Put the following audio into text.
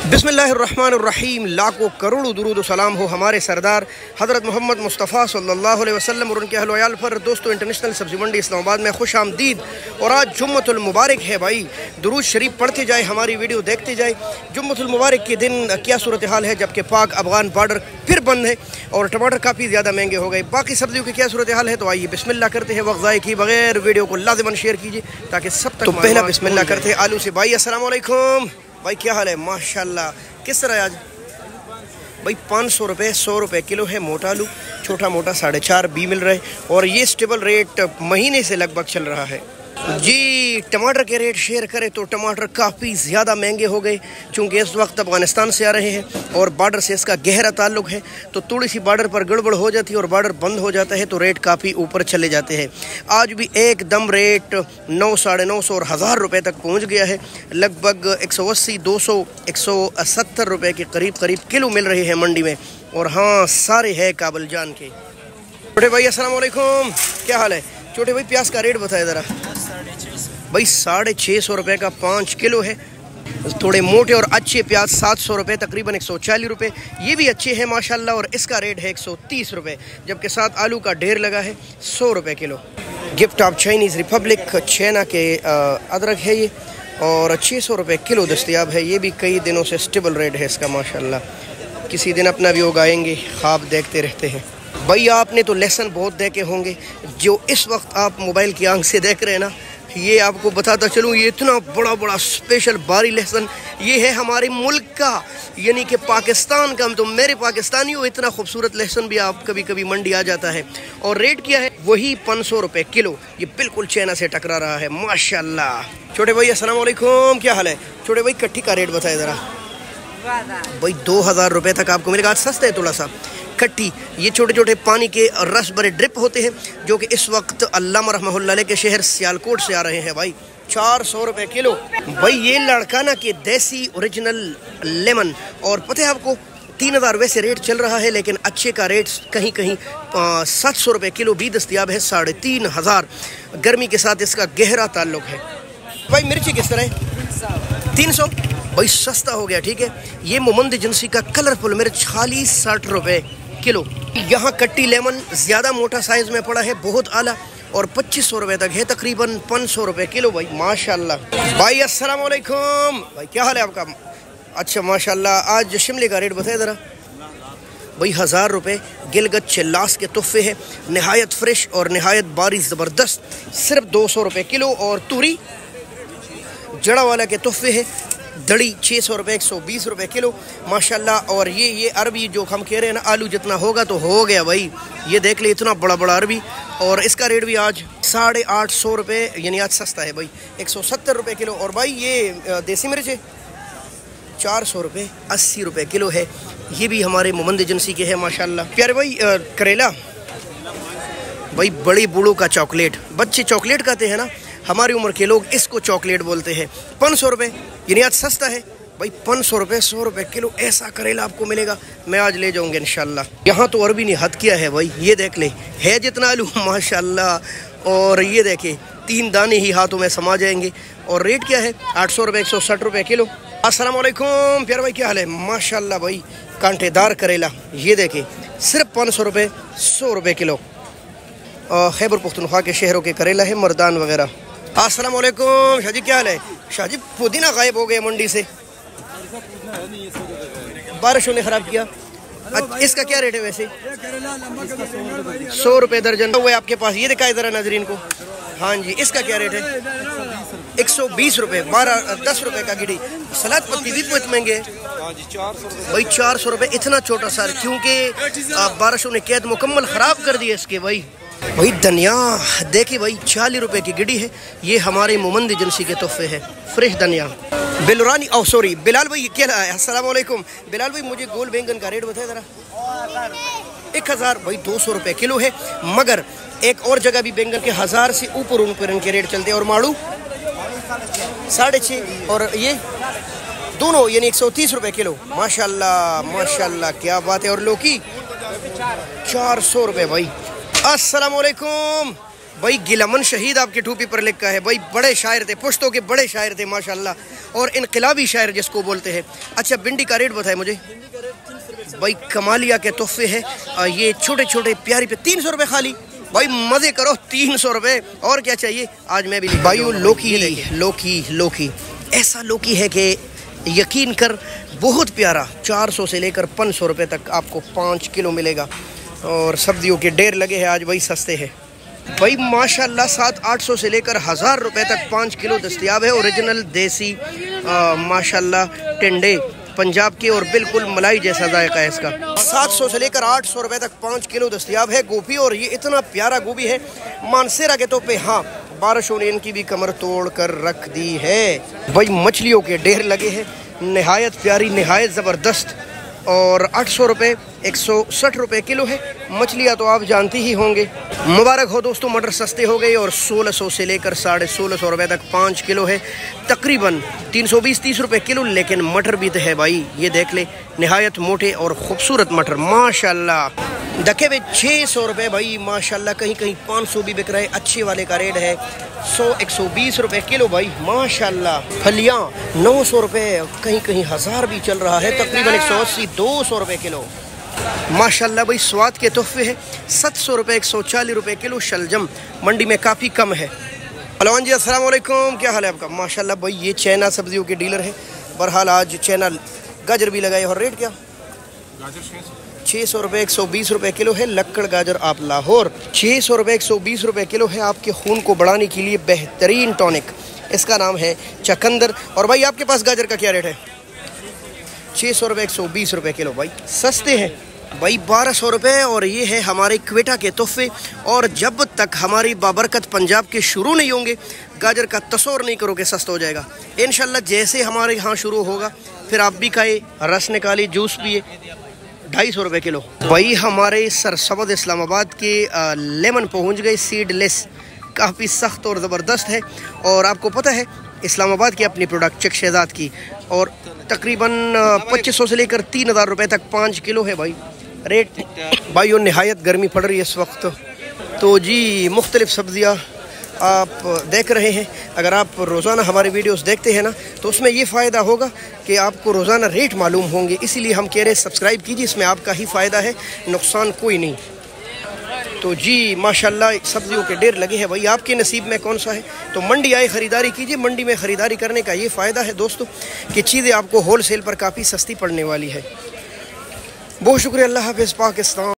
बिस्मिल्लाहिर्रहमानिर्रहीम। लाखों करोड़ों दुरूद सलाम हो हमारे सरदार हज़रत मोहम्मद मुस्तफ़ा सल्लल्लाहु अलैहि वसल्लम और उनके अहल वयाल पर। दोस्तों, इंटरनेशनल सब्ज़ी मंडी इस्लामाबाद में खुश आमदीद। और आज जुम्मतुल मुबारक है भाई। दुरूद शरीफ पढ़ते जाए, हमारी वीडियो देखते जाए। जुम्मतुल मुबारक के दिन क्या सूरत हाल है, जबकि पाक अफगान बॉर्डर फिर बंद है और टमाटर काफ़ी ज़्यादा महंगे हो गए। बाकी सब्जियों की क्या सूरत हाल है, तो आइए बिस्मिल्लाह करते हैं। वक्त ज़ाय की बगैर वीडियो को लाज़िमन शेयर कीजिए ताकि सब तक। तो पहला बिस्मिल्लाह करते हैं आलू से। भाई अस्सलाम वालेकुम। भाई क्या हाल है? माशाल्लाह। किस तरह है आज भाई? 500 रुपये 100 रुपये किलो है मोटा आलू। छोटा मोटा 4.5 भी मिल रहा है और ये स्टेबल रेट महीने से लगभग चल रहा है जी। टमाटर के रेट शेयर करें तो टमाटर काफ़ी ज़्यादा महंगे हो गए, चूँकि इस वक्त अफ़गानिस्तान से आ रहे हैं और बॉर्डर से इसका गहरा ताल्लुक़ है। तो थोड़ी सी बॉर्डर पर गड़बड़ हो जाती है और बॉर्डर बंद हो जाता है तो रेट काफ़ी ऊपर चले जाते हैं। आज भी एकदम रेट 900, 950 और 1000 रुपये तक पहुँच गया है। लगभग 180, 200, 170 रुपये के करीब किलो मिल रहे हैं मंडी में। और हाँ, सारे हैं काबिल जान के। छोटे भाई अस्सलाम वालेकुम, क्या हाल है? छोटे भाई प्याज का रेट बताए ज़रा। भाई 650 रुपये का 5 किलो है। थोड़े मोटे और अच्छे प्याज 700 रुपये, तकरीबन 140 रुपये। ये भी अच्छे हैं माशाल्लाह और इसका रेट है 130 रुपये। जबकि साथ आलू का ढेर लगा है 100 रुपये kilo. Gift of Chinese Republic China के अदरक है ये और 600 रुपये किलो दस्तयाब है। ये भी कई दिनों से स्टेबल रेट है इसका माशाल्लाह। किसी दिन अपना भी उगाएंगे, ख्वाब देखते रहते हैं। भाई आपने तो लेसन बहुत देखे होंगे। जो इस वक्त आप मोबाइल की आंख से देख रहे हैं ना, ये आपको बताता चलूँ, ये इतना बड़ा स्पेशल भारी लेसन ये है हमारे मुल्क का, यानी कि पाकिस्तान का। तो मेरे पाकिस्तानियों, इतना खूबसूरत लहसुन भी आप कभी मंडी आ जाता है। और रेट क्या है? वही 500 रुपये किलो। ये बिल्कुल चाइना से टकरा रहा है माशाल्लाह। छोटे भाई अस्सलाम वालेकुम, क्या हाल है? छोटे भाई कट्टी का रेट बताए ज़रा। भाई 2000 रुपये तक आपको मिलेगा। आज सस्ता है थोड़ा सा। कट्टी ये छोटे छोटे पानी के रस भरे ड्रिप होते हैं, जो कि इस वक्त अल्लामा रहमतुल्लाह अलैह के शहर सियालकोट से आ रहे हैं भाई। 400 रुपये किलो। भाई ये लड़काना के देसी ओरिजिनल लेमन। और पता है आपको 3000 वैसे रेट चल रहा है, लेकिन अच्छे का रेट कहीं 700 रुपये किलो भी दस्तयाब है। 3500। गर्मी के साथ इसका गहरा ताल्लुक है। भाई मिर्ची किस तरह है? 300। भाई सस्ता हो गया, ठीक है। ये मोमंद एजेंसी का कलरफुल मिर्च खाली 60 रुपये किलो। यहाँ कट्टी लेमन ज़्यादा मोटा साइज़ में पड़ा है, बहुत आला, और 2500 रुपये तक है, तकरीबन 500 रुपये किलो भाई माशाल्लाह। भाई अस्सलाम वालेकुम। भाई क्या हाल है आपका? अच्छा माशाल्लाह। आज शिमले का रेट बताए ज़रा। भाई 1000 रुपये। गिलगत चिल्लास के तोहफे है, नहायत फ्रेश और नहायत बारिश ज़बरदस्त, सिर्फ 200 रुपये किलो। और तूरी जड़ा वाला के तोहफे है, दड़ी 600 रुपये, 120 रुपये किलो माशाल्लाह। और ये अरबी जो हम कह रहे हैं ना, आलू जितना होगा तो हो गया भाई। ये देख ले, इतना बड़ा अरबी। और इसका रेट भी आज 850 रुपये, यानी आज सस्ता है भाई, 170 रुपये किलो। और भाई ये देसी मिर्च है 400 रुपये, 80 रुपये किलो है। ये भी हमारे मोमंद एजेंसी के है माशाल्लाह। प्यारे भाई करेला, भाई बड़े बूढ़ों का चॉकलेट, बच्चे चॉकलेट खाते हैं ना, हमारी उम्र के लोग इसको चॉकलेट बोलते हैं। 500 रुपये, यानी आज सस्ता है भाई। 500 रुपये, 100 रुपये किलो ऐसा करेला आपको मिलेगा। मैं आज ले जाऊंगा इंशाल्लाह। यहाँ तो अरबी ने हद किया है भाई। ये देख ले, है जितना आलू माशाल्लाह। और ये देखे 3 दाने ही हाथों में समा जाएंगे। और रेट क्या है? 800 रुपये, 160 रुपये किलो। अस्सलाम वालेकुम प्यारे भाई, क्या हाल है? माशाल्लाह भाई कांटेदार करेला ये देखे, सिर्फ 500 रुपये, 100 रुपये किलो। खैबर पुख्तनख्वा के शहरों के करेला है, मर्दान वगैरह। अस्सलाम वालेकुम शाहजी, क्या हाल है? शाहजी पुदीना गायब हो गया मंडी से, बारिशों ने ख़राब किया। इसका क्या रेट है वैसे? 100 रुपये दर्जन हुए आपके पास। ये दिखाए ज़रा नाजरीन को। हाँ जी, इसका क्या रेट है? 120 रुपये, 10 रुपये का गिड़ी। सलाद पत्ती भी बहुत महंगे भाई, 400 रुपये। इतना छोटा सर, क्योंकि बारिशों ने कैद मुकम्मल ख़राब कर दिया इसके भाई। भाई धनिया देखिए भाई, 40 रुपये की गिड़ी है। ये हमारे मोमंद एजेंसी के तोहफे है, फ्रेश धनिया। बिलरानी सॉरी बिलाल भाई, क्या है? अस्सलाम वालेकुम बिलाल भाई, मुझे गोल बैंगन का रेट बताए ज़रा। 1000 भाई, 200 रुपये किलो है। मगर एक और जगह भी बैंगन के 1000 से ऊपर इनके रेट चलते हैं। और माड़ू 6.5 और ये दोनों यानी 130 रुपये किलो माशाल्लाह माशाल्लाह, क्या बात है। और लौकी 400 रुपये भाई। अस्सलाम वालेकुम भाई गिलमन शहीद आपकी टोपी पर लिखा है। भाई बड़े शायर थे, पुश्तों के बड़े शायर थे माशाल्लाह, और इनकलाबी शायर जिसको बोलते हैं। अच्छा भिंडी का रेट बताए मुझे। भाई कमालिया के तोहफे है, ये छोटे छोटे प्यारी पे 300 रुपये खाली। भाई मज़े करो, 300 रुपये, और क्या चाहिए। आज मैं भी भाई लौकी ऐसा लौकी है कि यकीन कर बहुत प्यारा, 400 से लेकर 500 रुपये तक आपको 5 किलो मिलेगा। और सब्जियों के ढेर लगे हैं आज, भाई सस्ते हैं भाई माशाल्लाह। 700-800 से लेकर 1000 रुपये तक 5 किलो दस्तयाब है। ओरिजिनल देसी माशाल्लाह टिंडे पंजाब के, और बिल्कुल मलाई जैसा जायका है इसका। 700 से लेकर 800 रुपये तक 5 किलो दस्तयाब है गोभी, और ये इतना प्यारा गोभी है मानसेरा के तो पे। हाँ, बारिशों ने इनकी भी कमर तोड़ कर रख दी है। भाई मछलियों के ढेर लगे हैं, नहायत प्यारी, नहायत ज़बरदस्त, और 800 रुपये 160 रुपये किलो है। मछलियाँ तो आप जानती ही होंगे। मुबारक हो दोस्तों, मटर सस्ते हो गए, और 1600 से लेकर 1650 रुपये तक 5 किलो है, तकरीबन 320-30 रुपये किलो। लेकिन मटर भी तो है भाई, ये देख ले, नहायत मोटे और ख़ूबसूरत मटर माशाल्लाह। डके हुए 600 रुपये भाई माशाल्लाह, कहीं कहीं 500 भी बिक रहा है। अच्छे वाले का रेट है 100-120 रुपये किलो भाई माशाल्लाह। फलियाँ 900 रुपये, कहीं कहीं 1000 भी चल रहा है, तकरीबन 180-200 रुपये किलो माशाल्लाह। भाई स्वाद के तोहफे है 700 रुपये 140 रुपये किलो। शलजम मंडी में काफ़ी कम है। पहलवान जी अस्सलाम वालेकुम, क्या हाल है आपका। माशाल्लाह भाई ये चैना सब्जियों के डीलर है। बहरहाल आज चैना गाजर भी लगाए, और रेट क्या। गाजर 600 रुपये 120 रुपये किलो है। लक्कड़ गाजर आप लाहौर 600 रुपये 120 रुपये किलो है। आपके खून को बढ़ाने के लिए बेहतरीन टॉनिक, इसका नाम है चकंदर। और भाई आपके पास गाजर का क्या रेट है। 600 रुपये 120 रुपये किलो भाई, सस्ते हैं भाई। 1200 रुपये, और ये है हमारे क्वेटा के तोहफे। और जब तक हमारी बाबरकत पंजाब के शुरू नहीं होंगे, गाजर का तस्वर नहीं करोगे सस्ता हो जाएगा इंशाल्लाह। जैसे हमारे यहाँ शुरू होगा, फिर आप भी खाए, रस निकाले, जूस पिए। 250 रुपये किलो भाई। हमारे सरसबद इस्लामाबाद के लेमन पहुँच गए, सीडलेस, काफ़ी सख्त और ज़बरदस्त है। और आपको पता है इस्लामाबाद की अपनी प्रोडक्ट चक शहजाद की, और तकरीबन 2500 से लेकर 3000 रुपये तक 5 किलो है भाई रेट। भाई और नहायत गर्मी पड़ रही है इस वक्त, तो जी मुख्तलिफ़ सब्ज़ियाँ आप देख रहे हैं। अगर आप रोज़ाना हमारे वीडियोस देखते हैं ना, तो उसमें ये फ़ायदा होगा कि आपको रोज़ाना रेट मालूम होंगे। इसीलिए हम कह रहे हैं सब्सक्राइब कीजिए, इसमें आपका ही फ़ायदा है, नुकसान कोई नहीं। तो जी माशाल्लाह सब्जियों के ढेर लगे हैं भाई। आपके नसीब में कौन सा है, तो मंडी आए, ख़रीदारी कीजिए। मंडी में ख़रीदारी करने का ये फ़ायदा है दोस्तों कि चीज़ें आपको होल सेल पर काफ़ी सस्ती पड़ने वाली है। बहुत शुक्रिया, अल्लाह हाफ़िज़, पाकिस्तान।